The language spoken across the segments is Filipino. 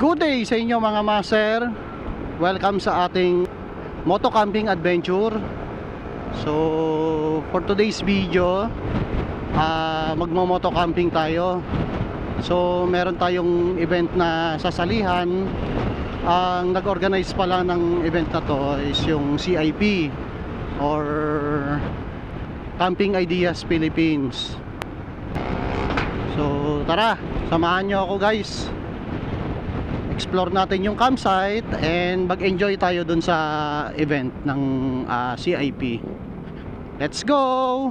Good day sa inyo mga master. Welcome sa ating moto camping adventure. So for today's video, magmo-moto camping tayo. So meron tayong event na sasalihan. Ang nag-organize pala ng event na to is yung CIP or Camping Ideas Philippines. So tara, samahan nyo ako guys. Explore natin yung campsite and mag-enjoy tayo dun sa event ng CIP. Let's go!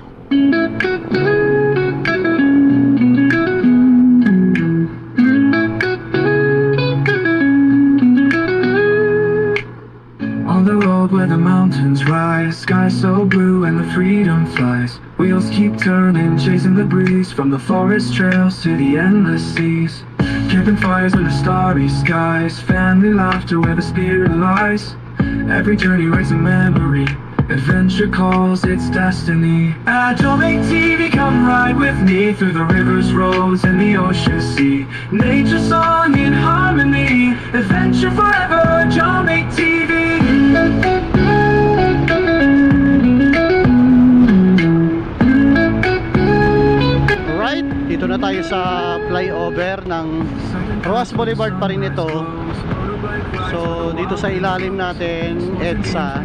On the road where the mountains rise, sky so blue and the freedom flies. Wheels keep turning, chasing the breeze from the forest trails to the endless seas. Camping fires under starry skies, family laughter where the spirit lies. Every journey writes a memory, adventure calls its destiny. Don't make TV, come ride with me through the rivers, roads, and the ocean sea. Nature song in harmony, adventure forever. Don't make TV. Alright, dito na tayo sa flyover ng Roas Boulevard pa rin ito. So dito sa ilalim natin EDSA.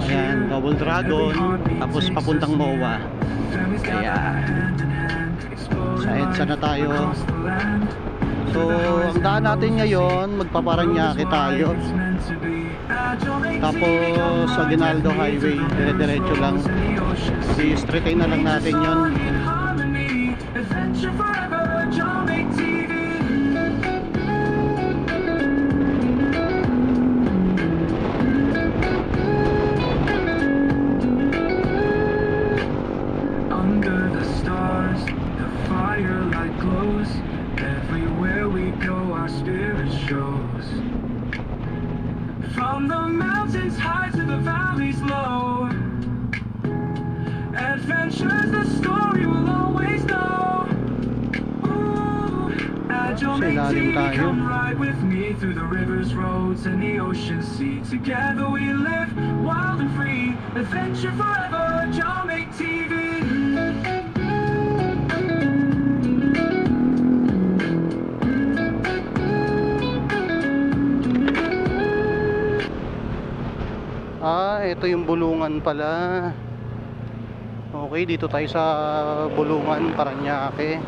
Ayan, Double Dragon, tapos papuntang MOA. Ayan, sa EDSA na tayo. So ang daan natin ngayon, magpaparanyake tayo. Tapos sa Aguinaldo Highway, dire-diretso lang. I-straighten na lang natin yon. Under the stars, the firelight glows. Everywhere we go, our spirit shows. From the mountains high to the valleys low, adventure's the story we'll always know. Ooh, Agile TV, come ride with me through the rivers, roads, and the ocean sea. Together we live wild and free, adventure forever. Jomik TV. Ito yung Bulungan pala. Okay, dito tayo sa Bulungan, Paranaque.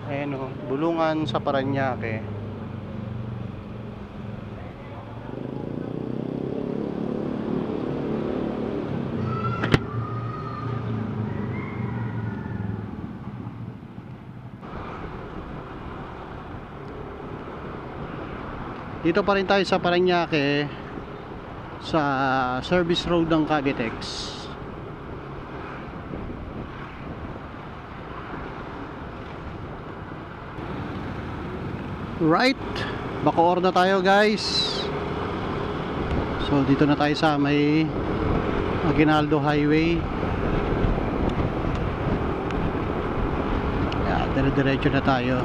Ayan o, Bulungan sa Paranaque. Dito pa rin tayo sa Paranaque, sa service road ng Cavitex. Right, Bacoor na tayo guys. So dito na tayo sa may Aguinaldo Highway. Dire-diretso na tayo.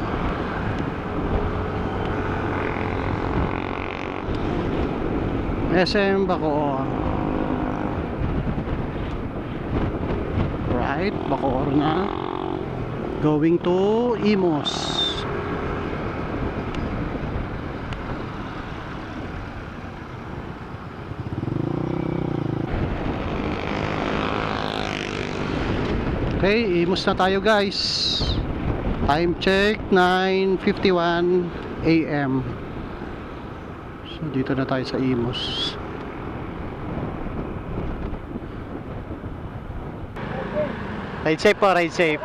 SM Bacoor. Right, Bacoor na. Going to Imus. Okay, Imus na tayo guys. Time check 9:51 AM. So dito na tayo sa Imus. Ride safe po, ride safe.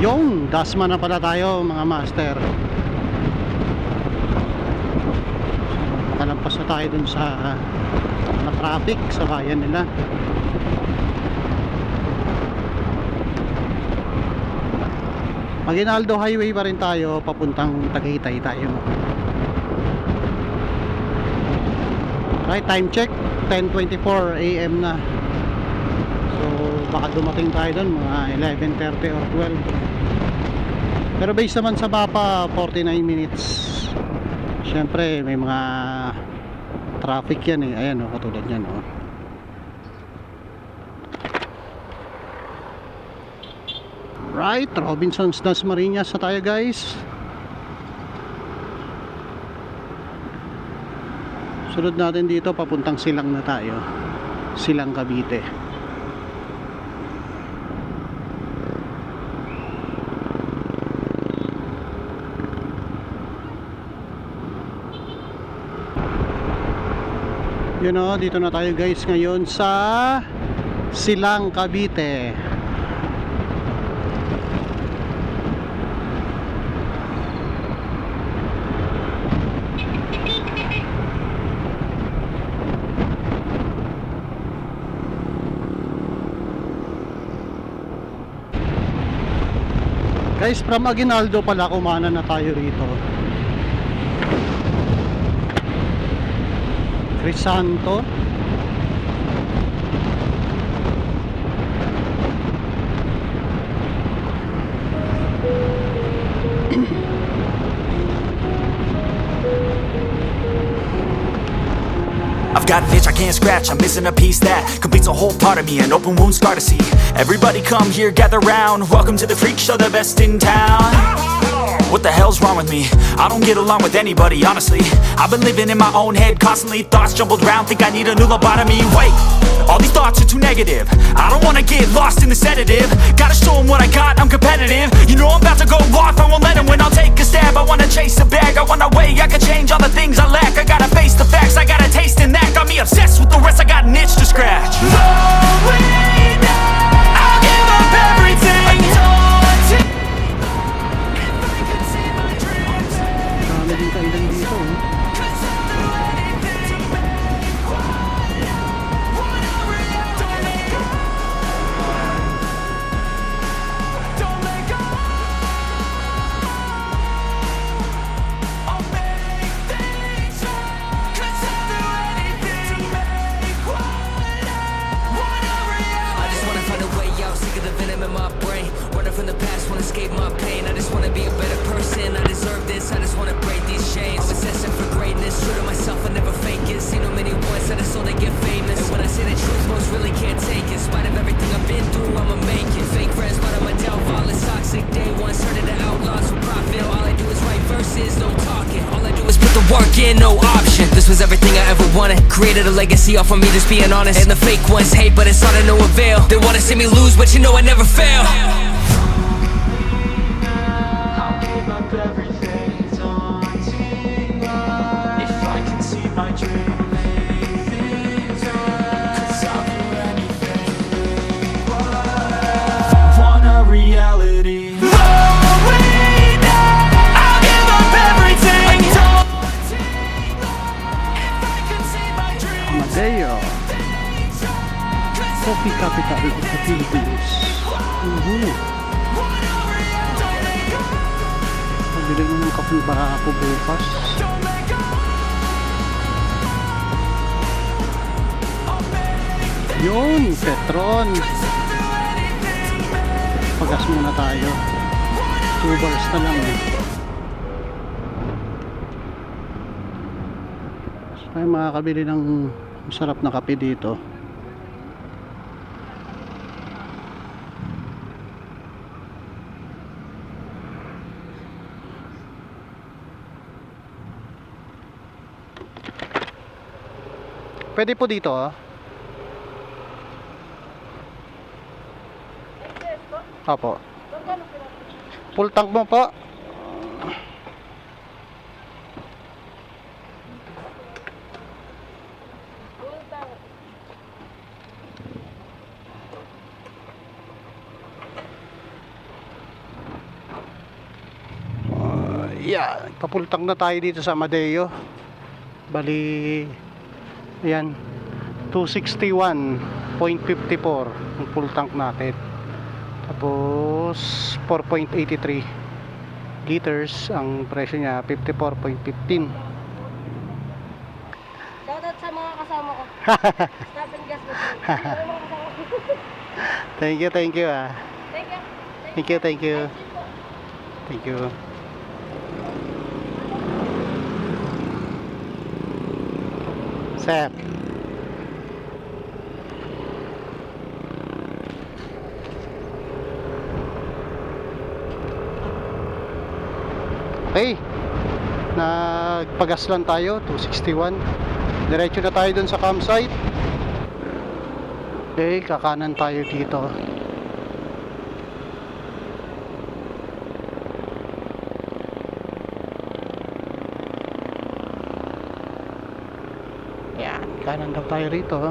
Yung Dasma na pala tayo mga master. Nakalampas na tayo dun sa na traffic sa bayan nila. Aguinaldo Highway pa rin tayo, papuntang Tagaytay tayo. Right, time check 10:24 AM na. So baka dumating tayo doon mga 11:30 or 12. Pero based naman sa mapa, 49 minutes. Siyempre may mga traffic yan eh. Ayan o, katulad yan o. Right, Robinsons Das Marinas na tayo guys. Sunod natin dito, papuntang Silang na tayo. Silang, Cavite. Yun o, dito na tayo guys ngayon sa Silang, Cavite. Guys, from Aguinaldo pala, kumana na tayo rito. Crisanto. I've got an itch I can't scratch, I'm missing a piece that completes a whole part of me, an open wound scar to see. Everybody come here, gather round, welcome to the freak show, the best in town. What the hell's wrong with me? I don't get along with anybody, honestly. I've been living in my own head constantly, thoughts jumbled round, think I need a new lobotomy. Wait, all these thoughts are too negative, I don't wanna get lost in the sedative. Gotta show them what I got, I'm competitive. You know I'm about to go off, I won't let them win, I'll take a stab. I wanna chase a bag, I wanna weigh, I can change all the things I lack. I gotta face the facts, I got a taste in that. Got me obsessed with the rest, I got an itch to scratch. I'll give up everything. Dami din kailan dito eh. Escape my pain, I just wanna be a better person. I deserve this, I just wanna break these chains. I'm obsessing for greatness, true to myself, I never fake it. Seen no many ones that are so they get famous. And when I say the truth, most really can't take it. In spite of everything I've been through, I'ma make it. Fake friends, but I'm a downfall, it's toxic. Day one, started to outlaws with profit. All I do is write verses, no talking. All I do is put the work in, no option. This was everything I ever wanted. Created a legacy off of me, just being honest. And the fake ones hate, but it's all to no avail. They wanna see me lose, but you know I never fail. Amadeo, coffee capital of the Philippines. Pabili mo ng kape ba ako bukas? Yun, Petron. Pagas muna tayo. 2 bars na lang eh. Ay, makakabili ng masarap na kape dito. Pwede po dito ah. Opo. Full tank mo po. Yeah, papultang na tayo dito sa Amadeo. Bali, ayan, 261.54 ang full tank natin. Tapos 4.83 liters ang presyo niya, 54.15. Shoutout sa mga kasama ko. Stop and gas mo. Thank you Thank you. thank you. Sir. Okay. Nagpagas lang tayo, 261. Diretso na tayo dun sa campsite. Okay, kakanan tayo dito. Yan, kanan daw tayo rito.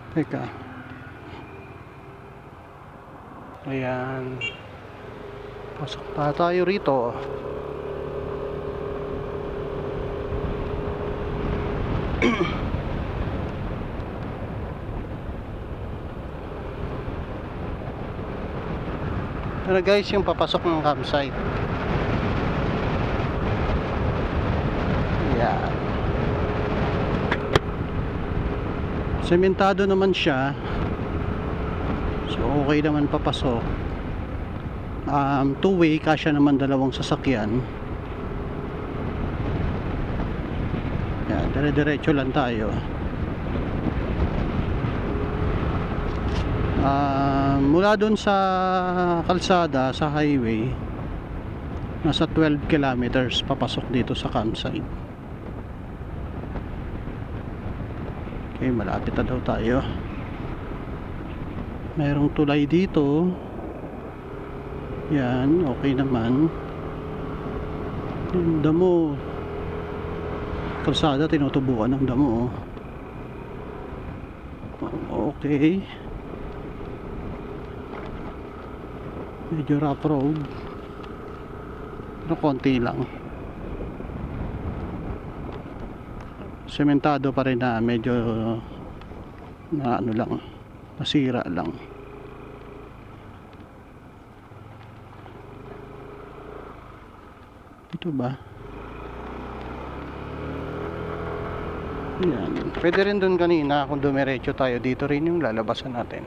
Teka. Ayan. Pasok pa tayo rito. Pero guys, yung papasok ng campsite. Ayan. Sementado naman siya. So okay naman papasok. Two-way, kasya naman dalawang sasakyan. Yan, dire-diretso lang tayo. Mula dun sa kalsada, sa highway, nasa 12 kilometers papasok dito sa campsite. Okay, malapit na daw tayo. Mayroong tulay dito. Yan, okay naman. Yung damo, kalsada tinutubuan ng damo. Okay. Medyo rough road. Pero konti lang. Sementado pa rin na medyo na ano lang, nasira lang. Ito ba? Ayan. Pwede rin dun kanina kung dumiretso tayo, dito rin yung lalabasan natin.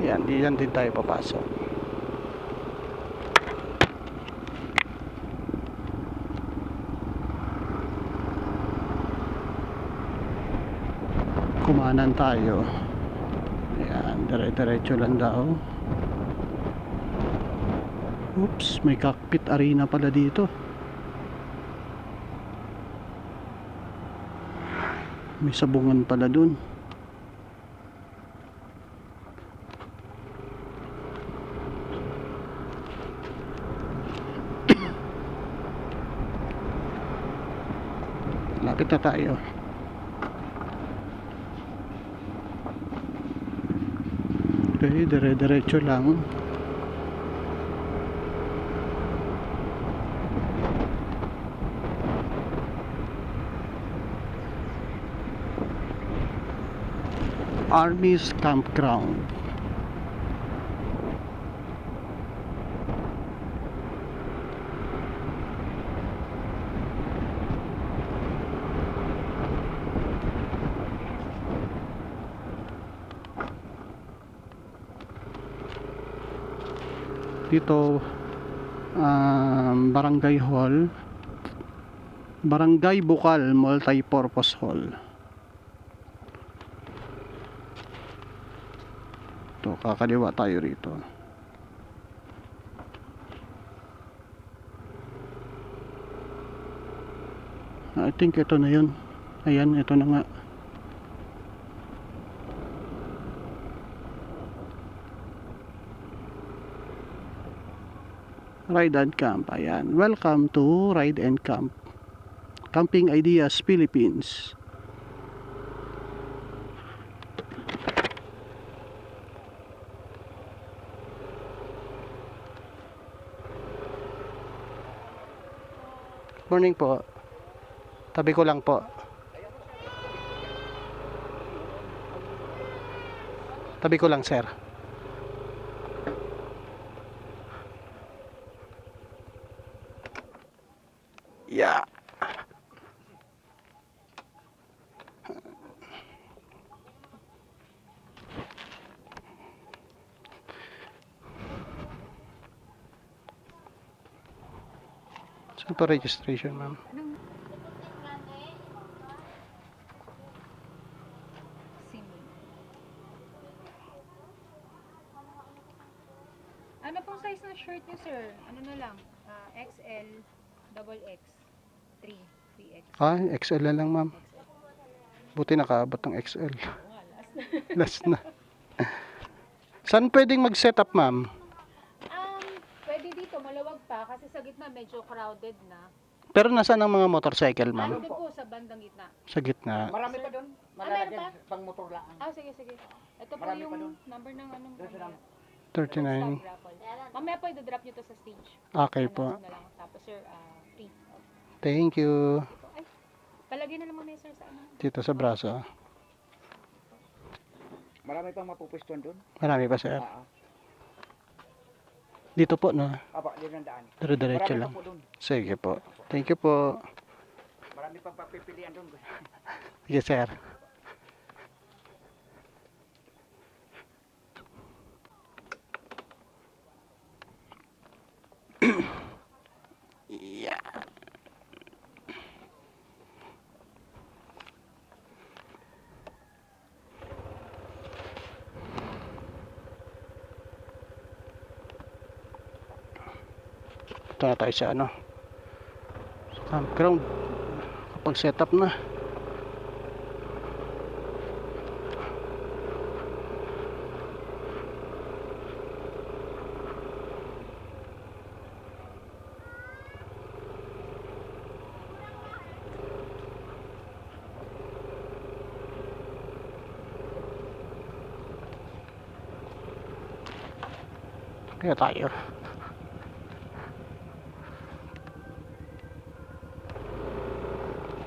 Ayan, diyan din tayo papasok. Kumanan tayo. Ayan, dire-diretso lang daw. Oops, may cockpit arena pala dito. May sabungan pala dun. Lapit na tayo. Okay, dire-diretso lang. Army's campground. Dito Barangay Hall, Barangay Bukal Multi-Purpose Hall. Ito, kakaliwa tayo rito. I think ito na yun. Ayan, ito na nga. Ride and Camp. Ayan. Welcome to Ride and Camp. Camping Ideas Philippines. Morning po. Tabi ko lang po. Tabi ko lang, sir. Yeah. Saan po registration, ma'am? Ano pong size ng shirt niyo, sir? Ano na lang? XL, double X, 3, 3X. Ah, XL na lang, ma'am. Buti nakaabot ng XL. Last na. Saan pwedeng mag-set up, ma'am? Pwede dito, malawag pa kasi sa gitna medyo crowded na. Pero nasaan ang mga motorcycle, ma'am? Doon po sa bandang gitna. Sa gitna. Marami pa doon. meron Malalagyan pa? pang motor lang. Sige, sige. Ito po Marami pa yung doon. number ng anong Doon sa mamaya. 39. Stop raffle. Mamaya po i-drop nyo to sa stage. Okay po. Ano na lang. Tapos sir, free. Thank you. Ay, palagay na lang muna sir sa ano. Dito sa braso. Marami pang mapupwestuhan doon. Marami pa, sir. Ah, Dito po, no? aba, yun ang daan. Dire-diretso Marami lang. pa po doon. Sige po. Thank you po. Marami pang papipilian doon. Sige, sir. Yeah. Ito na tayo sa ano, sa campground. Kapag setup na. Kaya tayo.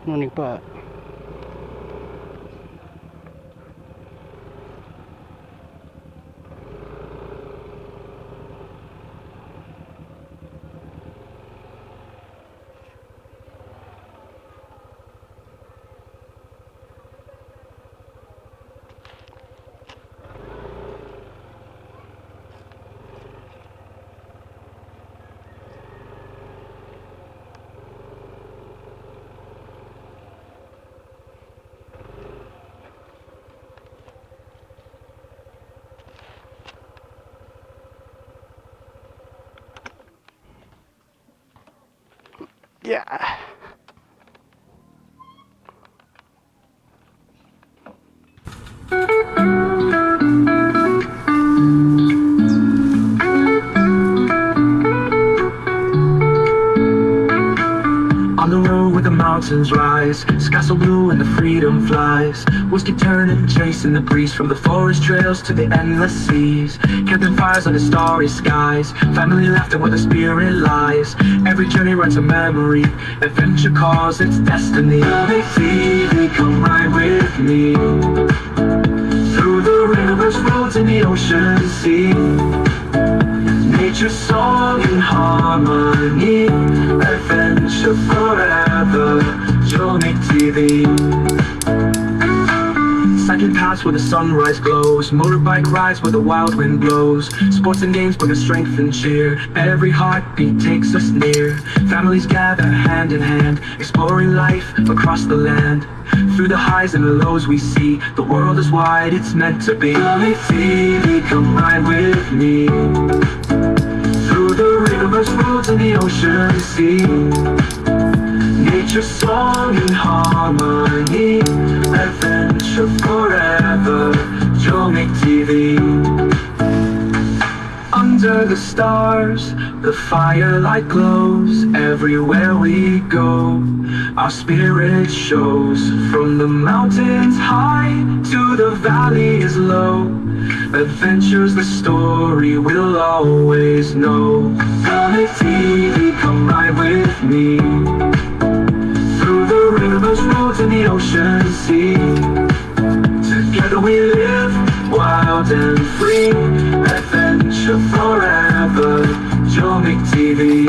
Morning pa. Yeah. On the road where the mountains rise, sky so blue and the freedom flies. Whiskey turning, chasing the breeze from the forest trails to the endless seas. Camping fires under starry skies, family laughter where the spirit lies. Every journey writes a memory, adventure calls its destiny. Baby, come ride with me through the rivers, roads, and the ocean sea. Nature's song in harmony, adventure forever, Johnny TV. Cycling paths where the sunrise glows, motorbike rides where the wild wind blows. Sports and games bring us strength and cheer, every heartbeat takes us near. Families gather hand in hand, exploring life across the land. Through the highs and the lows we see, the world is wide, it's meant to be. Johnny TV, come ride with me through the rivers, roads, and the ocean sea. Nature's song in harmony, adventure forever, Johnny TV. Under Under the stars, the firelight glows. Everywhere we go, our spirit shows. From the mountains high to the valleys low, adventure's the story we'll always know. Sonic TV, come ride with me through the rivers, roads, and the ocean sea. Together we live, wild and free. Adventure forever, Jomic TV.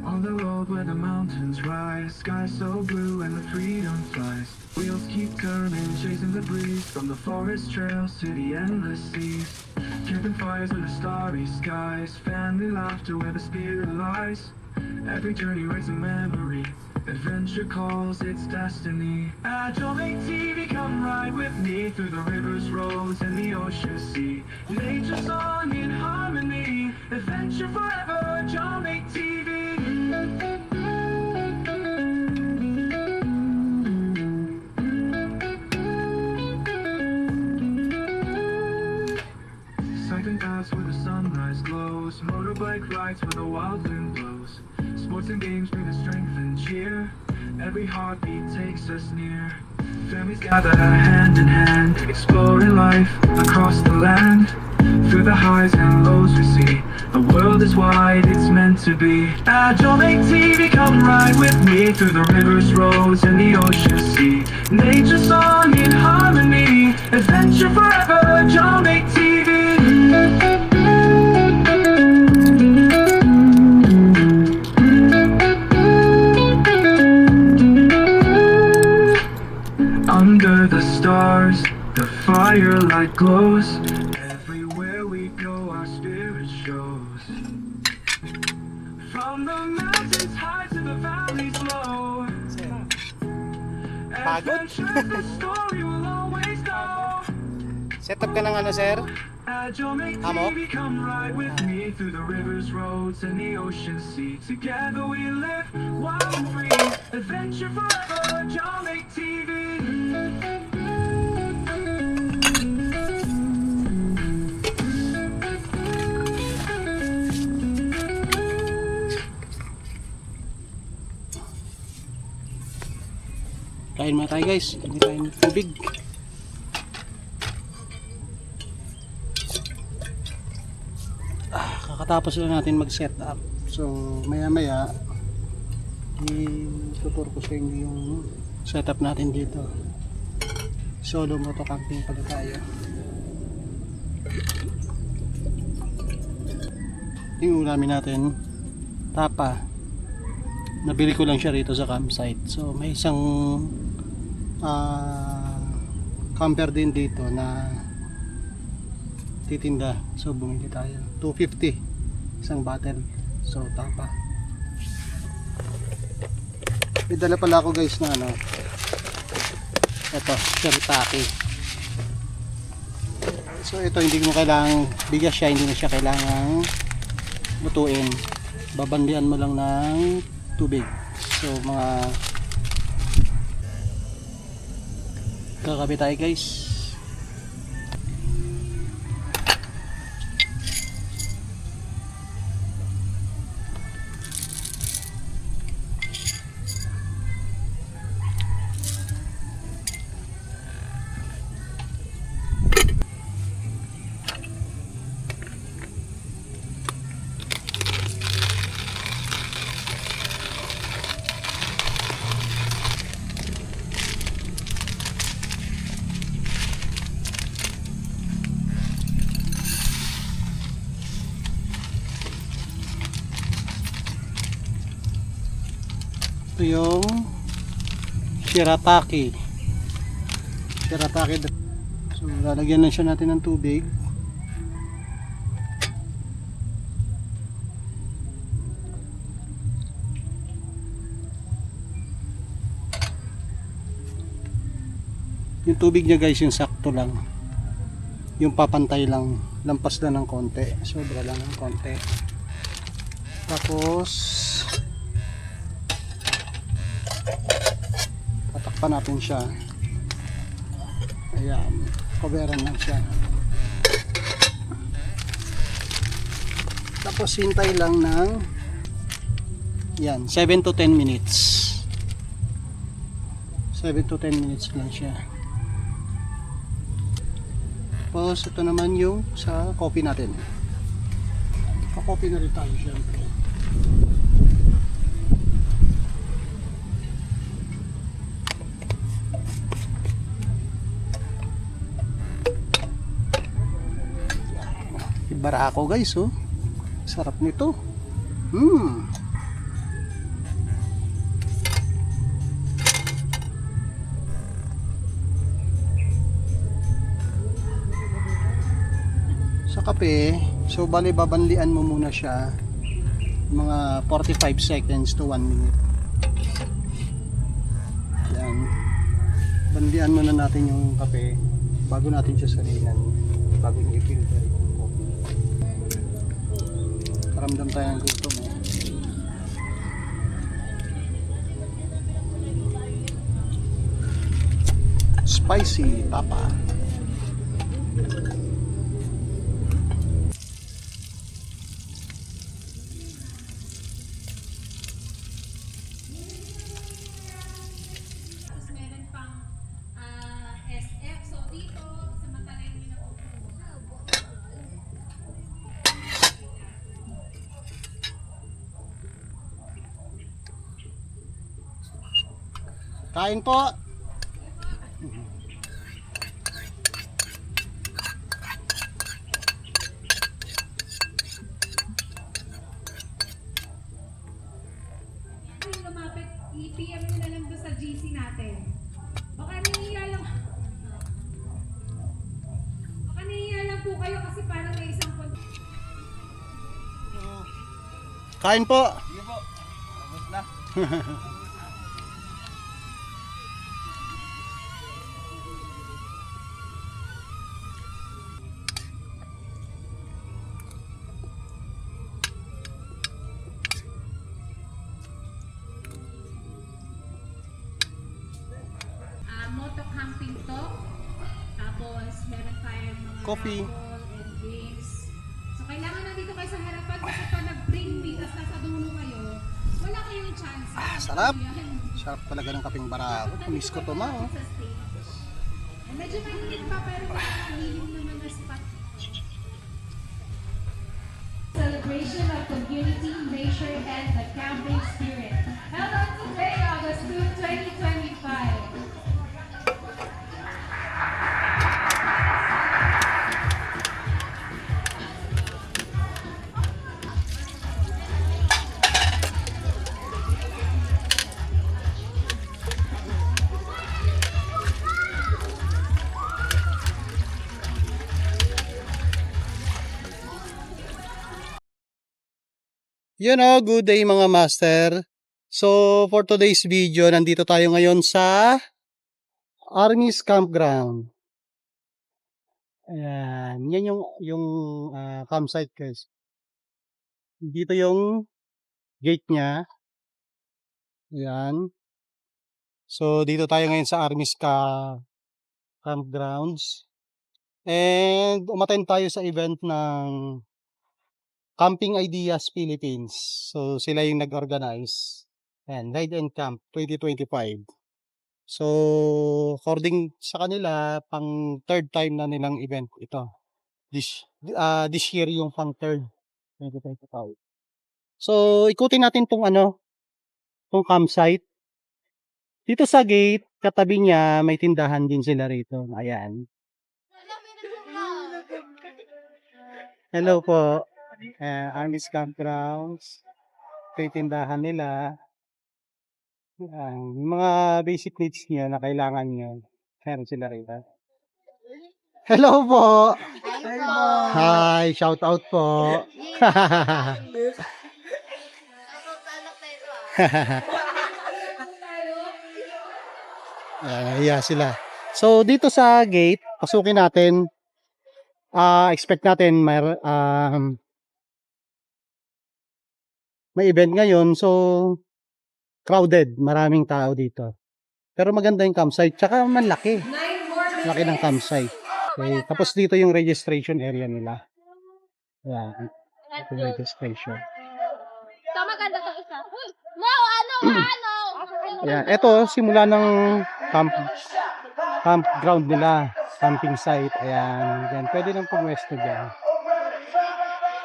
On the road where the mountains rise, sky so blue and the freedom flies. Wheels keep turning, chasing the breeze from the forest trails to the endless seas. Camping fires under starry skies, family laughter where the spirit lies. Every journey writes a memory, adventure calls its destiny. At Jomic TV, come ride with me through the rivers, roads, and the ocean sea. Nature song in harmony, adventure forever, Jomic TV. Cycling paths where the sunrise glows, motorbike rides where the wild wind blows. Sports and games bring us strength and cheer, every heartbeat takes us near. Families gather hand in hand, exploring life across the land. Through the highs and lows we see, the world is wide, it's meant to be. At Jomic TV, come ride with me through the rivers, roads, and the ocean sea. Nature song in harmony, adventure forever, Jomic TV. Under the stars, the firelight glows. Everywhere we go, our spirit shows. From the mountains high to the valleys low, adventure's the story we'll always know. Set up ka ng ano, sir? At Jomic Amo? TV, come ride with me through the rivers, roads, and the ocean sea. Together we live, wild and free. Adventure forever, Jomic TV. Kain muna tayo guys, hindi tayo ng tubig. Kakatapos lang natin mag set up. So maya maya ituturo ko sa inyo yung setup natin dito. Solo moto camping pala tayo. Yung ulamin natin tapa, nabili ko lang siya rito sa campsite. So may isang camper din dito na titinda, so bumili tayo. 250 isang bottle. So tapa, may dala pala ako guys na ano, ito shirataki. So ito hindi mo kailangang bigas siya, hindi mo siya kailangang lutuin, babandian mo lang ng tubig. So mga kakabi tayo guys. Ito yung shirataki. Shirataki. So, lalagyan lang siya natin ng tubig. Yung tubig niya guys, yung sakto lang. Yung papantay lang. Lampas lang ng konti. Sobra lang ng konti. Tapos, tatakpan natin siya. Ayan. Coveran lang siya. Tapos, hintay lang ng yan, 7 to 10 minutes. 7 to 10 minutes lang siya. Tapos ito naman yung sa coffee natin. Pa-coffee na rin tayo syempre. Ibara ako guys, oh. Sarap nito. Sa kape, so bali babanlian mo muna siya mga 45 seconds to 1 minute. Yan. Banlian muna natin yung kape bago natin siya salinan, bago niya i-filter yung coffee. Karamdam tayo ng gutom, eh. Spicy papa. SF. So dito, samantalay nyo na po. Kain po. Kung lumapit, i-PM nyo na lang doon sa GC natin. Baka nahihiya lang. Baka nahihiya lang po kayo kasi parang may isang Kain po. Sige po. Tapos na. moto camping to. Tapos meron tayong mga Coffee. raffle and drinks. So kailangan nandito kayo sa harapan kasi pag nag-bring me tapos nasa dulo kayo, wala kayong chance. Sarap. Yan. Sarap talaga ng kaping barako. Kumis ko to, ma, oh. Sa stage. And medyo mainit pa pero nakakalilim naman na spot. Celebration of community, nature, and the camping spirit. Held on today, August 2, 2025. Yun, oh, good day mga master. So for today's video, nandito tayo ngayon sa Army's Campground. Ayan, yan yung campsite guys. Dito yung gate niya. Ayan. So dito tayo ngayon sa Army's Campgrounds. And umattend tayo sa event ng Camping Ideas Philippines. So sila yung nag-organize. Ayan, Ride and Camp 2025. So according sa kanila, pang third time na nilang event ito. This year yung pang third 2025. So ikutin natin tong tong campsite. Dito sa gate, katabi niya may tindahan din sila rito. Ayan. Hello po. Army's Campgrounds. Ito yung tindahan nila. Yan, yung mga basic needs niyo na kailangan niyo, meron sila rito. Hello po! Hi! Shout out po! Yeah, sila. So, dito sa gate, pasukin natin. Expect natin may event ngayon. So, crowded. Maraming tao dito. Pero maganda yung campsite. Tsaka malaki. Laki ng campsite. Okay. Tapos dito yung registration area nila. Ayan. Ito yung registration. Ito maganda to isa. Ano? Ayan. Ito, simula ng campground nila. Camping site. Ayan. Ayan. Pwede nang pumwesto dyan.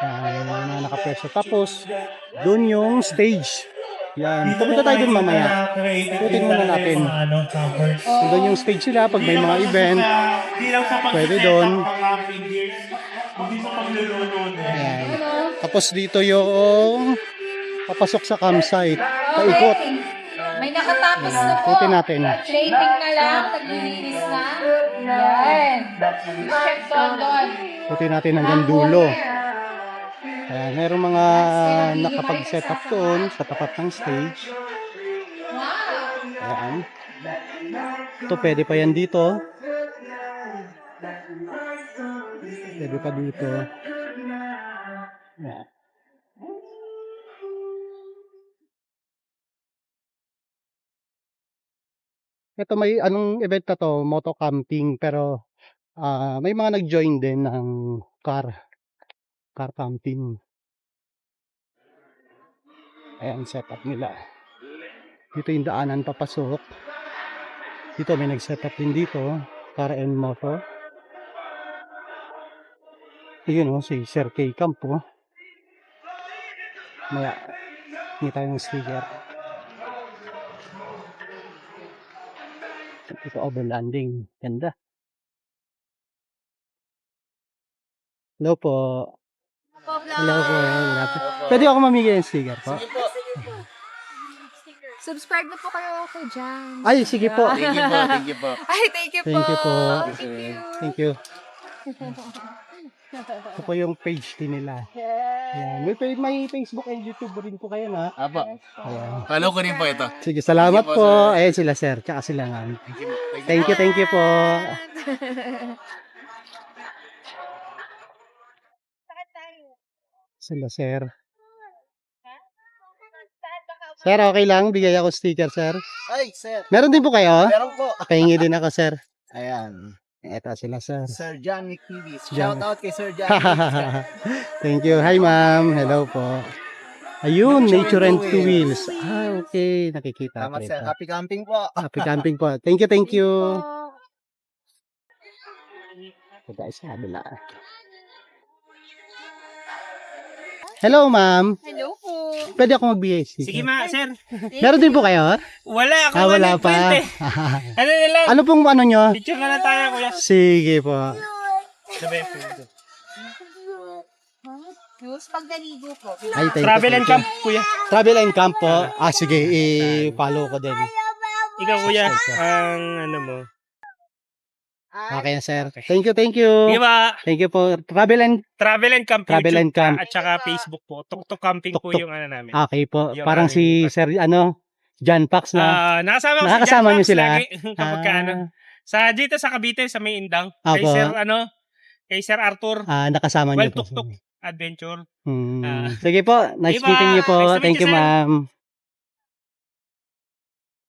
Ayan. Mga nakapwesto. Tapos, doon yung stage. Yan. Pupunta tayo dun mamaya. Putin muna natin. Doon yung stage nila. Pag may mga event, pwede doon. Ayan. Tapos dito yung papasok sa campsite. Paikot. May nakatapos na po. Putin natin. Plating na lang, naglilinis na. Yan. Check doon. Putin natin hanggang dulo. Ayan. Merong mga nakapag-set up doon sa tapat ng stage. Ayan. Ito, pwede pa yan dito. Pwede pa dito. Ayan. Ito may anong event na to, moto camping, pero may mga nag-join din ng car camping. Ayan, setup nila. Dito yung daanan papasok. Dito may nag-setup din dito, car and moto. Ayun o, si Sir K. Campo. Maya, hindi tayong sticker. Ito overlanding. Ganda. Hello po. Hello po. Pwede ako mamigay ng sticker po? Subscribe na po kayo kay Jan. Ay, sige po. Thank you po. Ay, thank you po. Thank you po. Thank you. Thank you. Ito po yung page din nila. Ayan. May Facebook and YouTube rin po kayo na. Apo. Ayan. Follow ko rin po ito. Sige, salamat Thank you po. po, Ayan sila sir, tsaka sila nga. Thank you. Thank you po. Sila sir. Sir, okay lang? Bigay ako sticker, sir. Ay, sir. Meron din po kayo? Meron po. Pahingi din ako, sir. Ayan. Eto sila, sir. Sir John McKibis. John. Shout out kay Sir John McKibis. Thank you. Hi, ma'am. Hello po. Ayun, Nature and Two Wheels. Okay. Nakikita Tama, ko sir. ito. Happy camping po. Happy camping po. Thank you, thank you. So guys, kabila. Hello, ma'am. Hello po. Pwede ako magbigay. Sige sir. Meron din po kayo? Wala ako. Wala pa. Ano na lang? Ano pong ano nyo? Picture na lang tayo, kuya. Sige po. Sabi. News pag naligo po. Ay, thank you, Travel and thank you. camp, kuya. Travel and camp po. Sige, i-follow ko din. Ikaw, kuya, Ay, sir. ang ano mo. Okay, sir. Thank you, thank you. Di ba? Thank you po. Travel and Travel and camp. Travel YouTube and camp. At saka Facebook po. Tuk-tuk camping po Tuk-tuk. yung ano namin. okay po. Yung Parang si aming- Sir John Pax na. Nakasama ko Nakakasama si niyo Jan sila? Fox lagi. Kapag ka, ano. Dito sa Cavite, sa may Indang. Kay Apo. Sir, kay Sir Arthur. Nakasama niyo Well, po. tuk-tuk adventure. Sige po. Nice Diba? meeting niyo po. Nice to meet Thank you, you, sir. ma'am.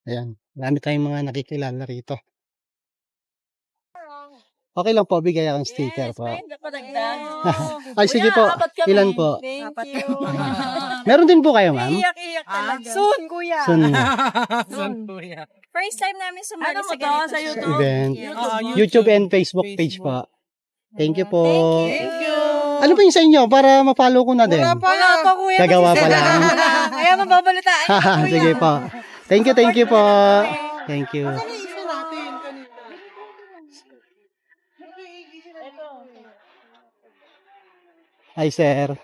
Ayan. Marami tayong mga nakikilala rito. Okay lang po. Bigay akong sticker po. Ay, sige po. Ilan po? Thank you. Meron din po kayo, ma'am? Iyak talaga. Soon, kuya. Soon. First time namin sumali sa ganito. Sa Sa event. YouTube and Facebook page po. Thank you po. Thank you. Ano po yung sa inyo? Para ma-follow ko na din. Wala pa, kuya. Gagawa pa lang. Kaya mababalitaan ko, kuya. Sige po. Thank you po. Thank you. Hi, sir.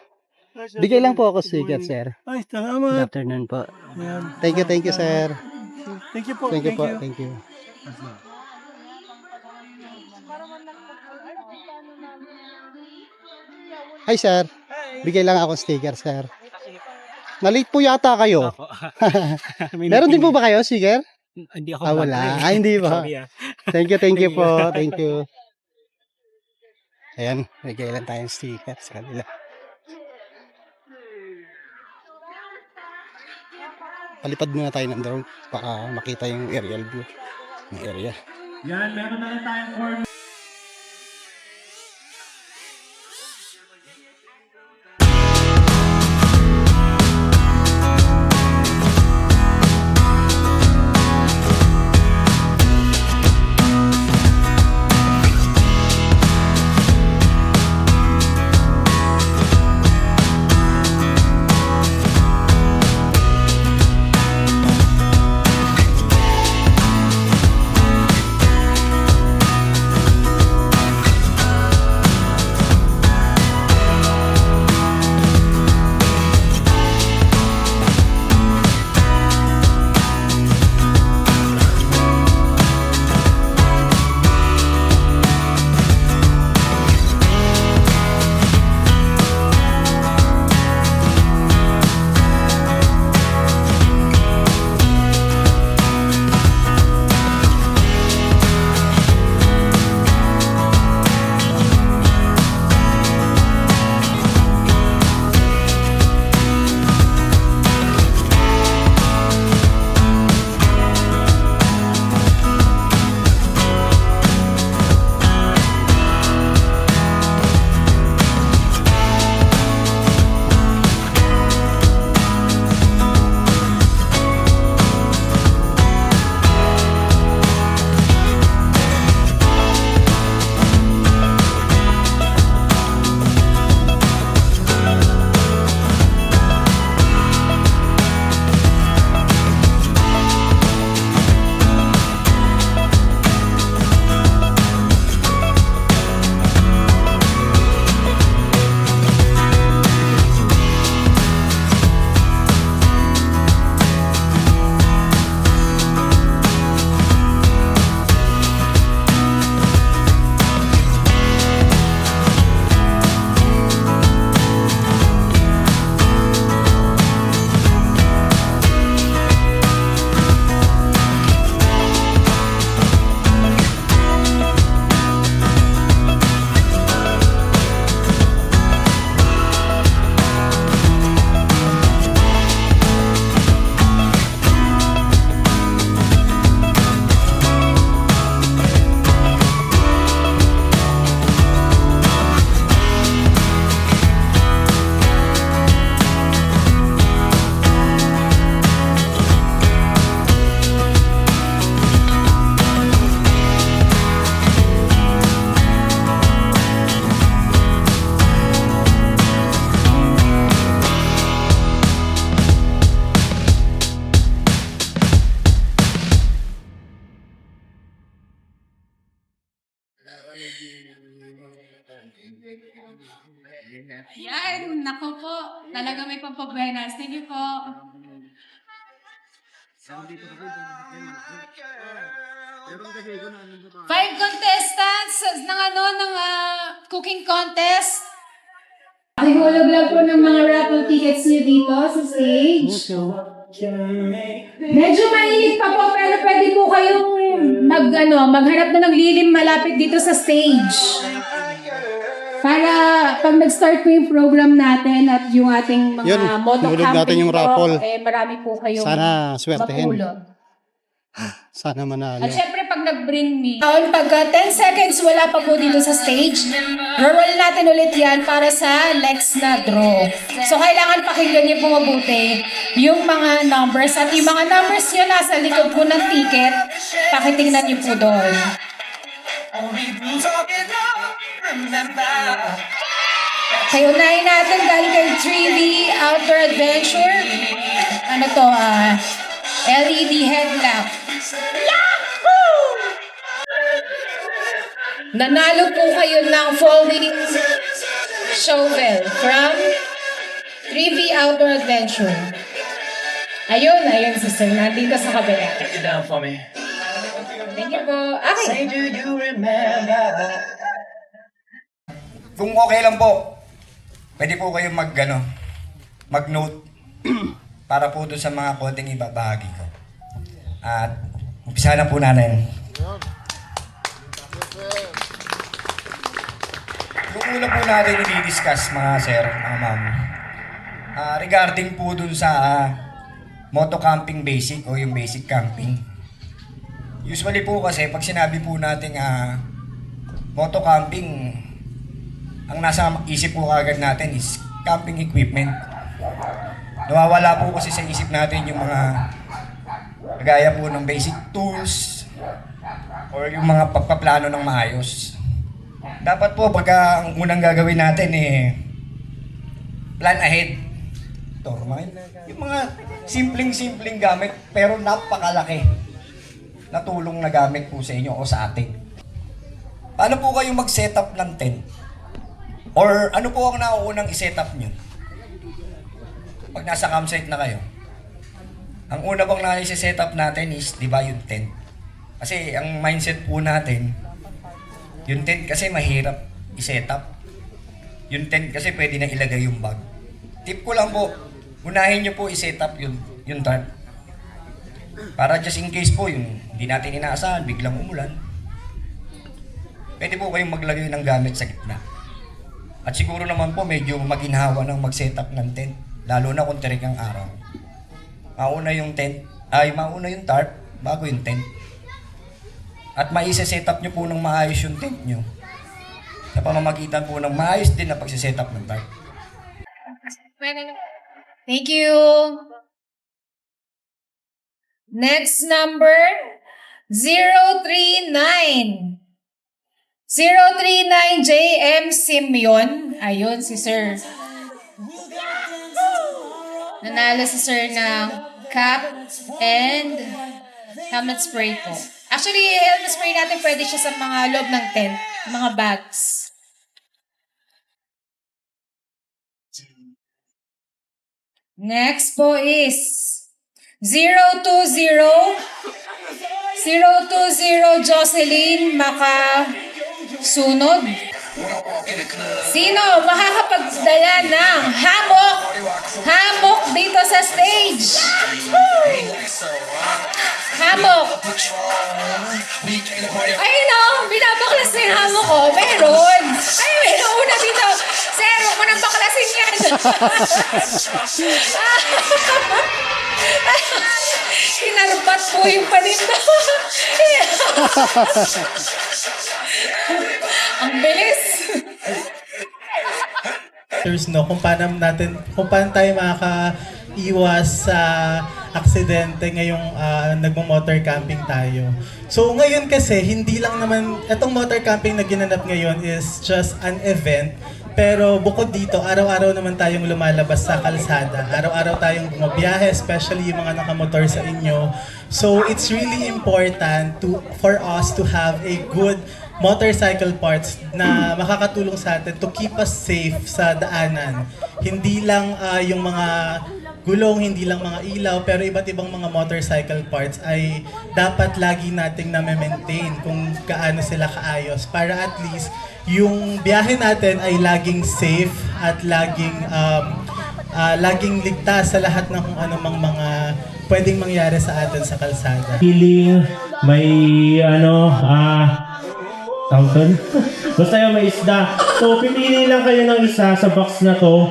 Bigay lang po ako sticker, sir. Ay, Good afternoon po. Thank you, sir. Thank you po. Thank you po. Thank you. Hi, sir. Bigay lang ako sticker, sir. Nalate po yata kayo. Meron din po ba kayo, sticker? Hindi ako Wala. Hindi ba? Thank you po. Thank you. Ayan, bigay lang tayong sticker sa kanila. Palipad muna tayo ng drone para makita yung aerial view ng area. Yan, meron na rin tayong corner. Yan, nako po. Talaga may pampabuenas. Thank you po. Five contestants ng cooking contest. Ihulog lang po ng mga raffle tickets niyo dito sa stage. Medyo mainit pa po pero pwede po kayong maghanap na ng lilim malapit dito sa stage. Para pag nag-start po yung program natin at yung ating mga Yun, moto hulog natin camping yung po, raffle. marami po kayong Sana swertehin. mapulot. Sana manalo. At syempre pag nag-bring me, pagka 10 seconds wala pa po dito sa stage, roll natin ulit yan para sa next na draw. So kailangan pakinggan niyo po mabuti yung mga numbers at yung mga numbers niyo nasa likod po ng ticket, pakitingnan niyo po doon. Kaya unahin natin galing kay 3V Outdoor Adventure. Ano to, LED headlamp. Yahoo! Nanalo po kayo ng folding shovel from 3V Outdoor Adventure. Ayun si sir. Nandito sa kabila. Take it down for me. Thank you po. Okay. Do you remember? Kung okay lang po, pwede po kayong mag-note para po doon sa mga konting ibabahagi ko. At umpisa na po natin. Yung una po natin i-discuss mga sir, mga ma'am, regarding po dun sa moto camping basic o yung basic camping. Usually po kasi pag sinabi po natin moto camping, ang nasa isip po kagad natin is camping equipment. Nawawala po kasi sa isip natin yung mga kagaya po ng basic tools or yung mga pagpaplano ng maayos. Dapat po pagka ang unang gagawin natin plan ahead. Yung mga simpleng gamit pero napakalaki na tulong na gamit po sa inyo o sa atin. Paano po kayo mag-setup ng tent? Or ano po ang nauunang i-setup nyo? Pag nasa campsite na kayo. Ang una pong na-setup natin is, di ba, yung tent. Kasi ang mindset po natin, yung tent kasi mahirap i-setup. Yung tent kasi pwede na ilagay yung bag. Tip ko lang po, unahin nyo po i-setup yung tarp. Para just in case po, yung hindi natin inaasahan, biglang umulan. Pwede po kayong maglagay ng gamit sa gitna. At siguro naman po medyo maginhawa ng mag-setup ng tent. Lalo na kung tirik ang araw. Mauna yung tarp bago yung tent. At maisa-setup nyo po ng maayos yung tent nyo. Sa pamamagitan po ng maayos din na pagsisetup ng tarp. Thank you. Next number, 039. 039 JM Simeon. Ayun, si sir. Nanalo si sir ng cap and helmet spray po. Actually, helmet spray natin pwede siya sa mga loob ng tent, mga bags. Next po is 020 Jocelyn Makasunod. Sino makakapagdala ng hammock dito sa stage? Hammock. Ayun o, binabaklas na yung hammock ko. Meron. Ay, meron una dito. Sir, huwag mo nang baklasin yan. Kinarpat po yung paninda. Ang bilis. Kung paano tayo makakaiwas sa aksidente ngayong nagmo-motor camping tayo. So ngayon kasi hindi lang naman itong motor camping na ginanap ngayon is just an event, pero bukod dito araw-araw naman tayong lumalabas sa kalsada. Araw-araw tayong bumabiyahe, especially yung mga nakamotor sa inyo. So it's really important for us to have a good motorcycle parts na makakatulong sa atin to keep us safe sa daanan. Hindi lang yung mga gulong, hindi lang mga ilaw, pero iba't ibang mga motorcycle parts ay dapat lagi nating na-maintain kung gaano sila kaayos para at least yung biyahe natin ay laging safe at laging ligtas sa lahat ng kung anumang mga pwedeng mangyari sa atin sa kalsada. Feeling, may tawag basta yung may isda. So, pipili lang kayo ng isa sa box na to.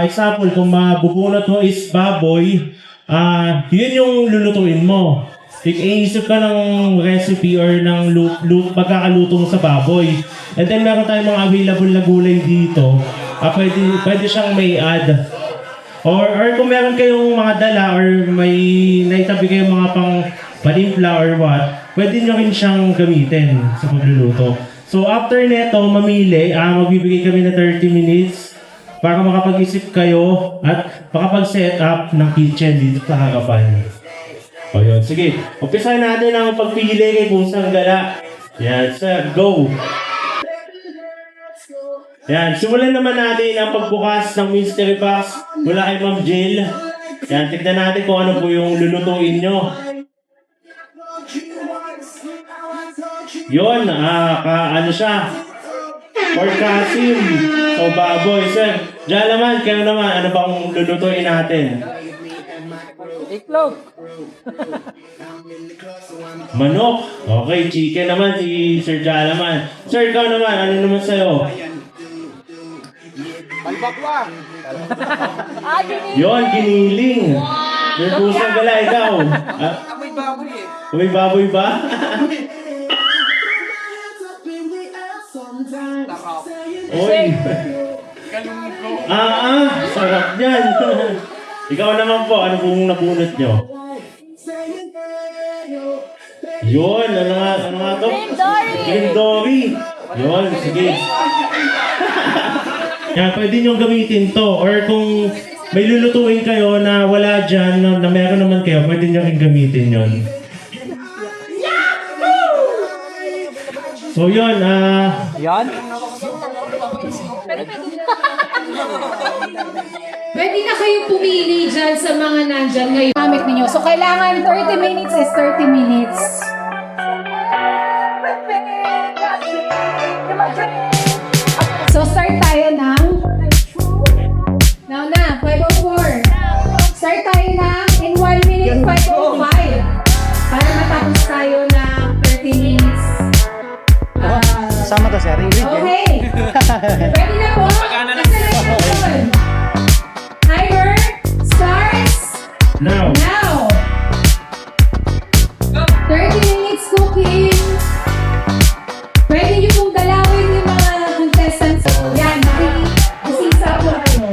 Example, kung mabubunot mo is baboy, yun yung lulutuin mo. Iisip ka ng recipe or ng pagkakaluto mo sa baboy. And then, meron tayong mga available na gulay dito. Pwede siyang may add. Or kung meron kayong mga dala or may naitabi kayong mga pang panimpla or what, pwede nyo rin siyang gamitin sa pagluluto. So after neto, mamili, magbibigay kami na 30 minutes para makapag-isip kayo at makapag-set up ng kitchen dito sa harapan. O yun, sige. Umpisahan natin ang pagpili kay Pusang Gala. Yan, sir, go! Yan, simulan naman natin ang pagbukas ng mystery box mula kay Ma'am Jill. Yan, tignan natin kung ano po yung lulutuin nyo. Yun, ano siya? Orcasim. So, baboy. Sir, dyan naman, kayo naman, ano bang lulutuin natin? Iklog. Manok. Okay, chicken naman si Sir Jala naman. Sir, ikaw naman, ano naman sa'yo? Balbakwa. Yun, giniling. Sir Pusang Gala, ikaw. Amoy baboy eh. May baboy ba? Uy. Sarap yan. Ikaw naman po, ano pong nabunot nyo? Yun, ano nga to? Green Dory. Yun, sige. Yan, pwede nyo gamitin to. Or kung may lulutuin kayo na wala dyan, na meron naman kayo, pwede nyo rin gamitin yun. So yun, Yan? Pwede na kayong pumili dyan sa mga nandyan ngayon. Gamit ninyo. So, kailangan 30 minutes is 30 minutes. So, start tayo ng... Now na, 5:04. Start tayo ng in 1 minute 5:05. Para matapos tayo ng 30 minutes. Sama to sir, Ingrid. Okay. Ready na po? Acceleration. Timer starts now. now. 30 minutes cooking. Pwede niyo pong dalawin yung mga contestants. Yan, makikisisa po kayo.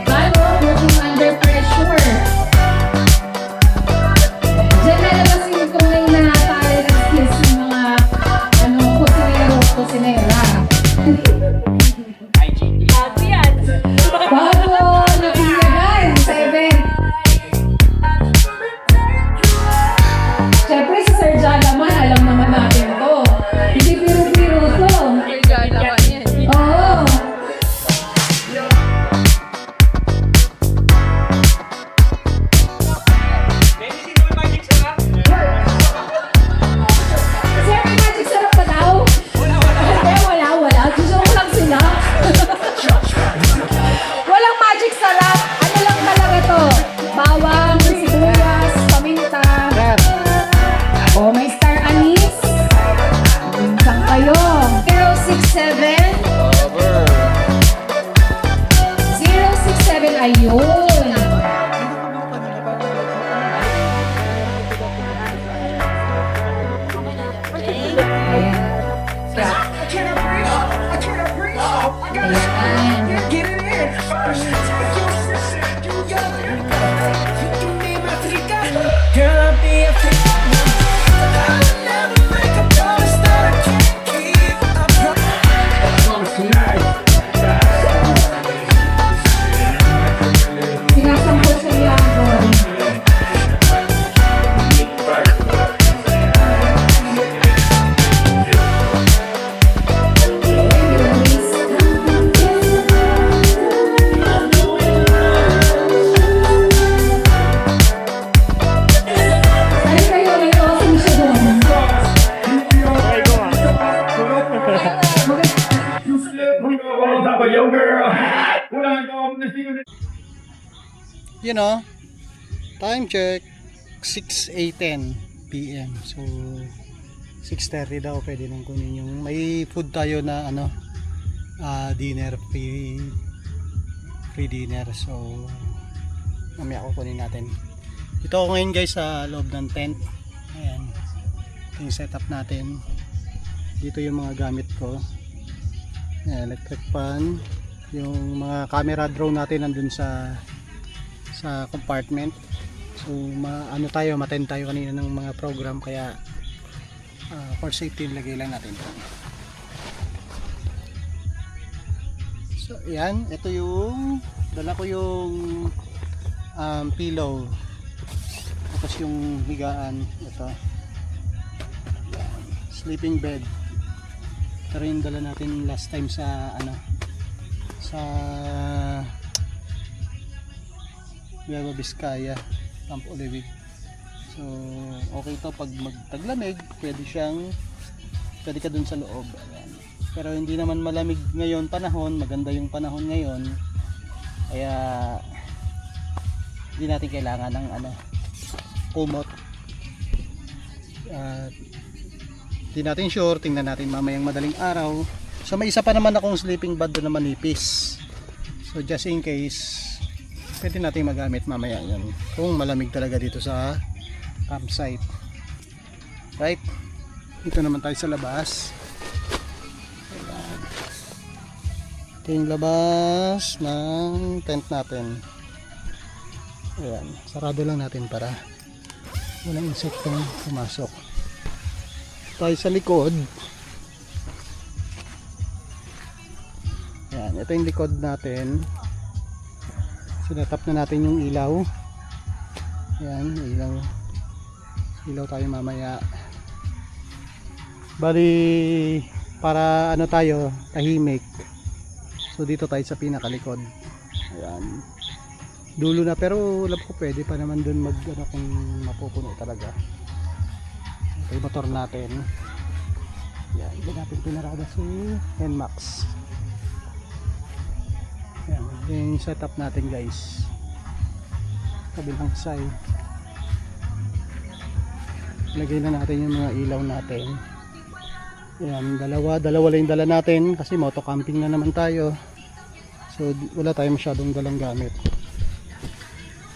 Paano cooking under pressure? Diyan lalabas yung kung may na-talent at skills ng mga kusinera. Bago napinyagan sa event. Siyempre si Sir Jalaman, alam naman natin to. Hindi biro-biro to. Oo. Sir, may magic sarap pa daw? Wala. Joke lang sila. Walang magic sarap. Ano lang talaga to? Bawang, sibuyas, paminta. O, may star anise. Saan kayo? 067. 067, ayun. Sinasampol sa iyagon. Saan kayo? May crossing siya doon. You know, time check 6:10 PM. So 6:30 daw pwede nang kunin yung may food tayo na dinner, free dinner. So mamaya kukunin natin. Ito ako ngayon guys sa loob ng tent. Ayan. Ito yung setup natin. Dito yung mga gamit ko. Ayan, electric fan. Yung mga camera drone natin nandun sa compartment. So ma-attend tayo kanina ng mga program, kaya for safety lagay lang natin. So yan, ito yung dala ko yung pillow, tapos yung higaan, ito yan, sleeping bed, Pero yung dala natin last time sa sa Nueva Vizcaya, Camp Olive. So okay to pag magtaglamig, pwede ka dun sa loob. Ayan. Pero hindi naman malamig ngayon panahon, maganda yung panahon ngayon, kaya hindi natin kailangan ng kumot. Hindi natin sure, tingnan natin mamayang madaling araw. So may isa pa naman akong sleeping bag doon na manipis, so just in case pwede natin magamit mamaya yun kung malamig talaga dito sa campsite. Right, dito naman tayo sa labas. Ayan. Ito yung labas ng tent natin. Ayan, sarado lang natin para walang insektong pumasok. Tayo sa likod. Ayan, ito yung likod natin. Sinetap na natin yung ilaw. Ayan, ilaw tayo mamaya. Bali para tayo tahimik. So dito tayo sa pinakalikod. Ayan. Dulo na, pero alam ko pwede pa naman dun kung mapupuno talaga. Ito yung motor natin. Ayan, hindi natin pinarada si NMAX. Ayan, yung setup natin guys. Kabilang side. Lagay na natin yung mga ilaw natin. Ayan, dalawa lang yung dala natin kasi moto camping na naman tayo. So wala tayong masyadong dalang gamit.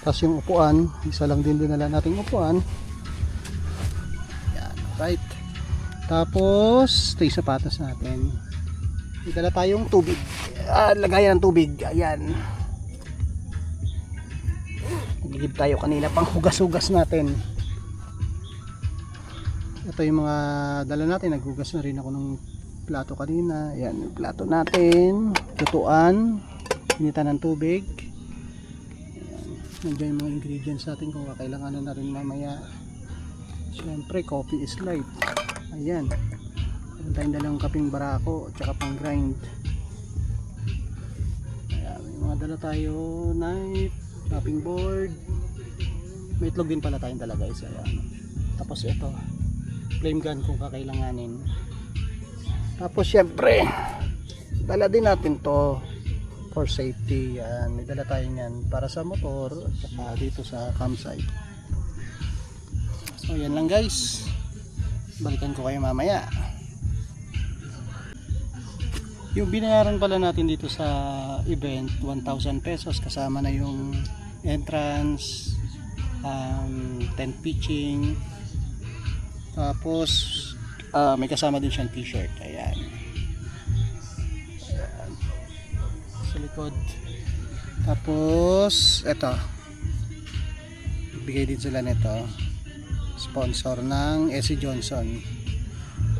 Tapos yung upuan, isa lang din dinala nating upuan. Ayan, right. Tapos ito yung sapatos natin. Dala tayong tubig. Lagayan ng tubig. Ayan. Nagigib tayo kanina pang hugas-hugas natin. Ito yung mga dala natin. Naghugas na rin ako ng plato kanina. Ayan yung plato natin. Tutuan. Initan ng tubig. Nandiyan yung mga ingredients natin kung kakailangan na rin mamaya. Siyempre coffee is life. Ayan, meron tayong dalang kaping barako at saka pang grind. Ayan, may mga dala tayo knife, chopping board, may itlog din pala tayong dala guys. Ayan. Tapos ito flame gun kung kakailanganin. Tapos syempre dala din natin to for safety. Yan, may dala tayo nyan para sa motor at saka dito sa campsite. So yan lang guys, balikan ko kayo mamaya. Yung binayaran pala natin dito sa event 1,000 pesos kasama na yung entrance, tent pitching, tapos may kasama din siyang t-shirt. Ayan, sa likod. Tapos eto, bigay din sila nito, sponsor ng SC Johnson.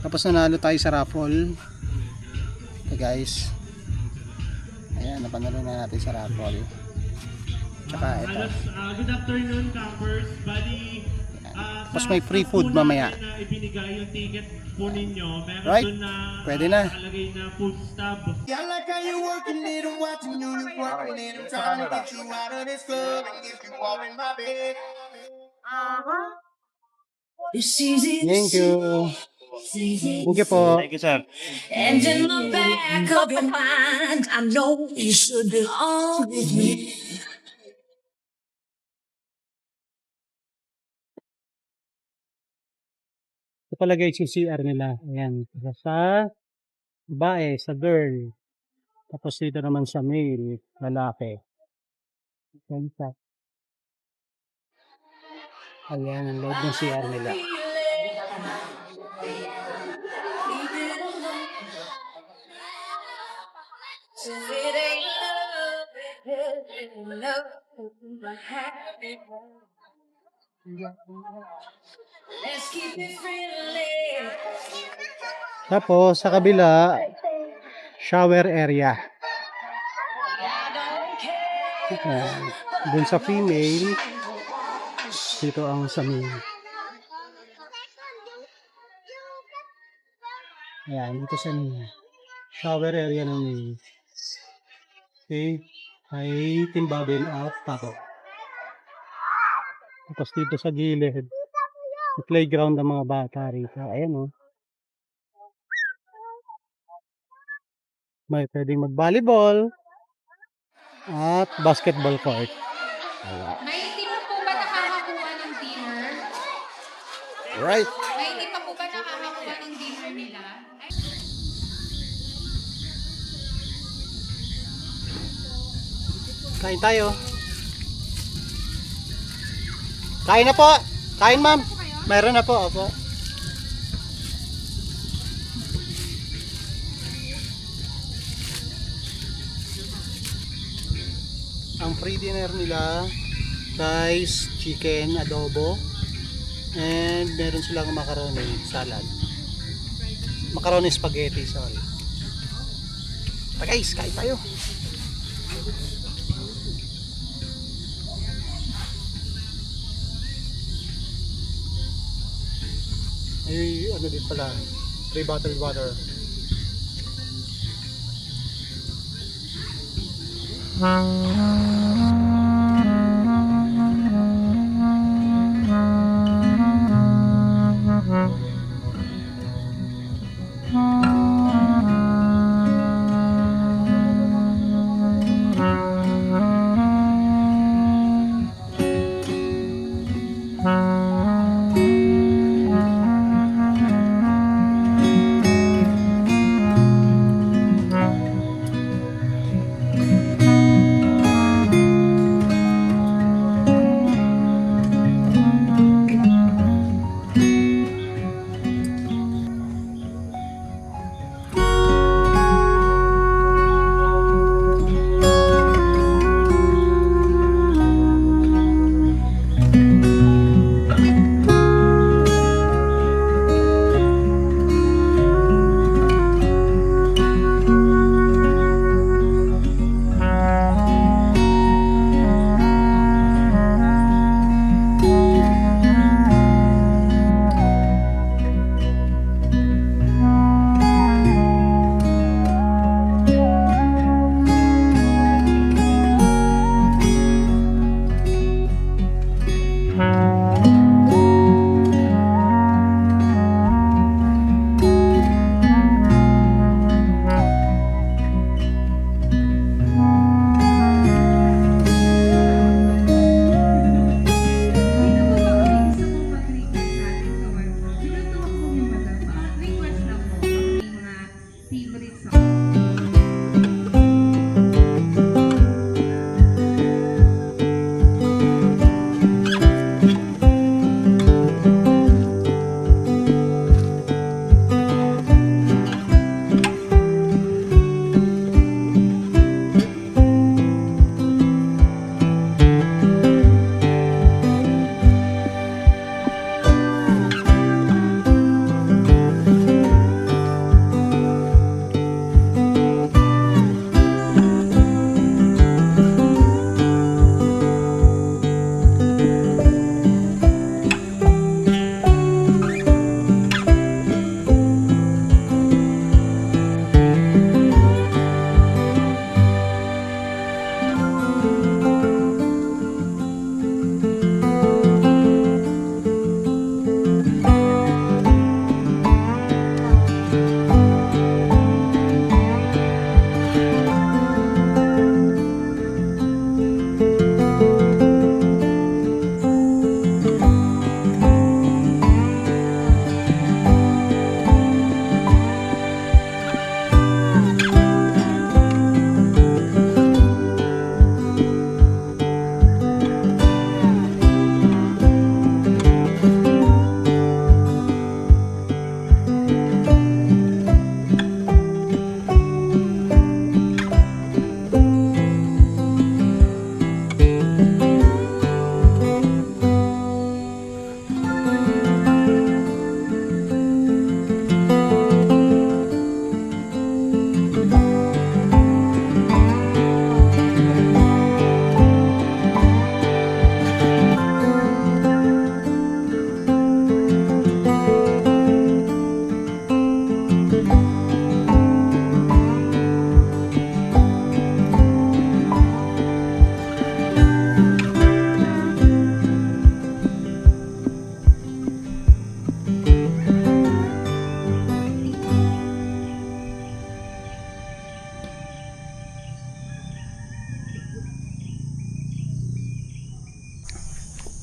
Tapos nanalo tayo sa raffle ito guys. Ayan, napanalo na natin sa raffle. Tsaka ito, Good afternoon campers. Bali, tapos may free food mamaya. na ibinigay yung ticket po ninyo. Meron Right, dun na pwede na. nakalagay na food stub. I like how you working it and watching you working it. I'm trying to get you out of this club and get you off in my bed. It's easy. Thank you. Thank you po. Thank you, sir. And in the back of your mind, I know you should be all with me. Ito pala guys yung CR nila. Ayan, sa babae, sa girl. Tapos dito naman sa male, lalaki. Ayan, ang loob ng CR nila. Let's keep it friendly. Tapos sa kabila, shower area. Ayan, dun sa female, dito ang sa male. Ayan, dito sa shower area ng Navy. Okay, ay timbabin at tako. Tapos dito sa gilid, yung playground ng mga bata rito. Ayan oh. May pwedeng mag-volleyball at basketball court. Ayan. May hindi pa po ba nakakakuha ng dinner? Right. May hindi pa po ba nakakakuha ng dinner nila? Kain tayo. Kain na po. Kain, ma'am. Meron na po. Opo. Ang free dinner nila, rice, chicken, adobo, and meron silang macaroni salad. Macaroni spaghetti, sorry. Guys, kain tayo. Ay, ano din pala, 3 bottled water.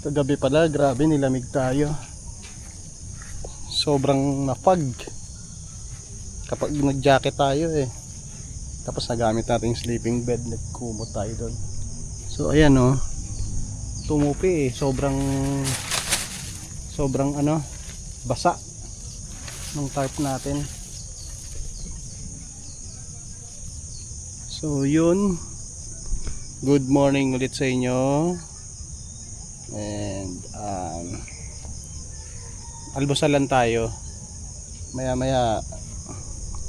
Kagabi pala, grabe, nilamig tayo. Sobrang mafag kapag nag-jacket tayo eh. Tapos nagamit natin yung sleeping bed, nagkumot tayo doon. So ayan oh, tumupi eh. Sobrang ano, basa ng tarp natin. So yun, good morning ulit sa inyo. And albusalan tayo. Maya maya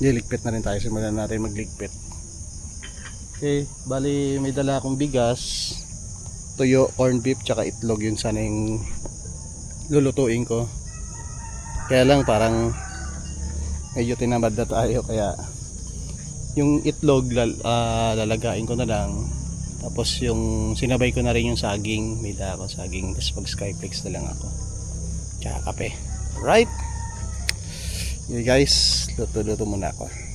liligpit na rin tayo. Simulan natin magligpit. Okay, bali may dala akong bigas, tuyo, corned beef, tsaka itlog. Yun sana yung lulutuin ko. Kaya lang parang medyo tinamad na tayo, kaya yung itlog lalagain ko na lang. Tapos yung sinabay ko na rin yung saging, may dala ako saging, tapos pag skyflakes na lang ako, tsaka kape. Right, okay guys, luto muna ako.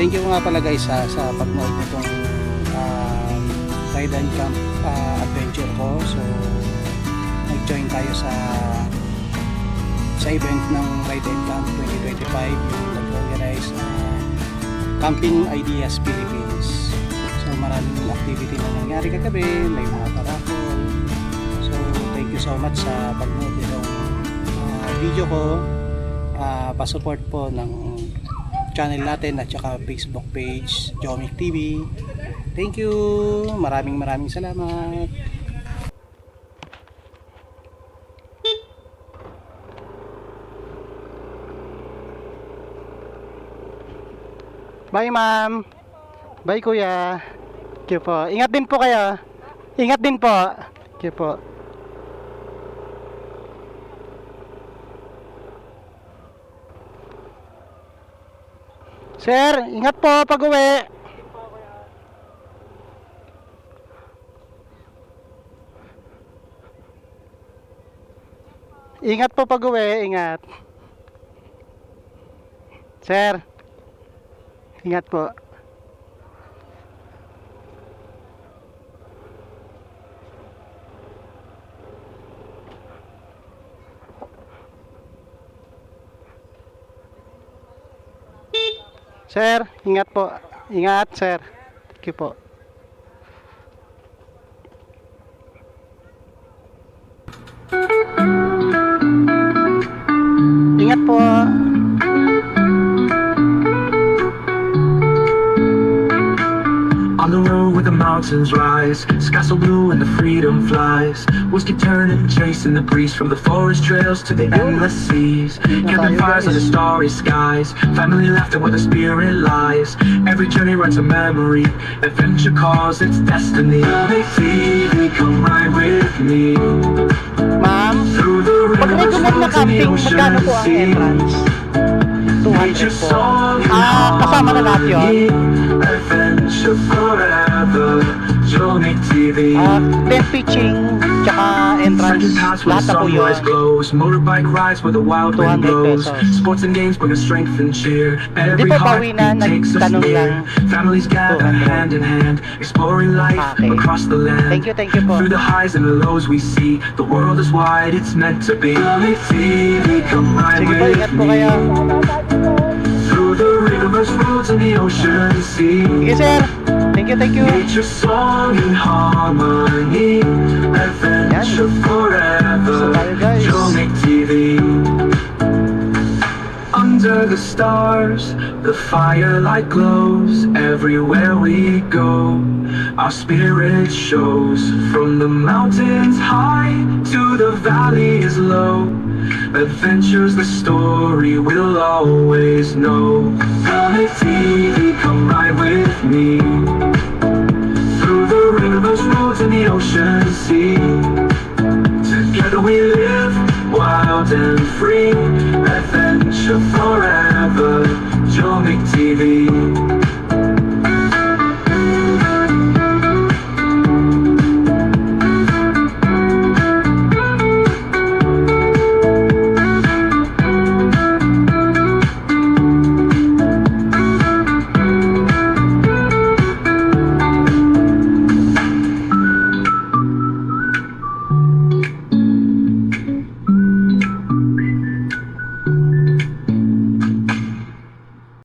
Thank you nga pala guys sa pag-nood nitong ride and camp adventure ko. So nag-join tayo sa event ng Ride and Camp 2025, yung nag-organize Camping Ideas Philippines. So maraming activity na nangyari kagabi, may mga paraffol. So thank you so much sa pag-nood nitong video ko. Pa-support po ng channel natin at saka Facebook page Jomic TV. Thank you, maraming salamat. Bye ma'am. Bye kuya. Thank you po. Ingat din po kayo. Ingat din po. Thank you po. Sir, ingat po pag-uwi. Ingat po pag-uwi, ingat. Sir, ingat po. Sir, ingat po. Ingat, sir. Thank you po. mountains rise, sky so blue and the freedom flies. Wheels keep turning, chasing the breeze from the forest trails to the endless seas. Campfires in the starry skies, family laughter where the spirit lies. Every journey writes a memory, adventure calls its destiny. They see, come ride with me. Ma'am, Through the pag rivers, regular na roads, and the camping, magkano ocean po ang sea. entrance? 200 po. Kasama na lahat yun? Adventure forever, Johnny TV. Tent pitching, tsaka entrance, lahat na po yun. Glows, motorbike rides where the wild wind 200 blows. pesos. Sports and games bring us strength and cheer. Every Di ba heartbeat bawi na, takes us nagtanong near. lang. Families gather 200. hand in hand, exploring life Okay. across the land. Thank you po. Through the highs and the lows we see, the world is wide, it's meant to be. Come ride Sige po, with ingat po me. kayo. Through the rivers, roads, and the ocean sea. Sige sir, thank you. Nature song in harmony, adventure forever, tayo, guys. Johnny TV. Under the stars, the firelight glows. Everywhere we go, our spirit shows. From the mountains high to the valleys low, adventure's the story we'll always know. Johnny TV, come ride with me. Through the rivers, roads, and the ocean sea. Together we live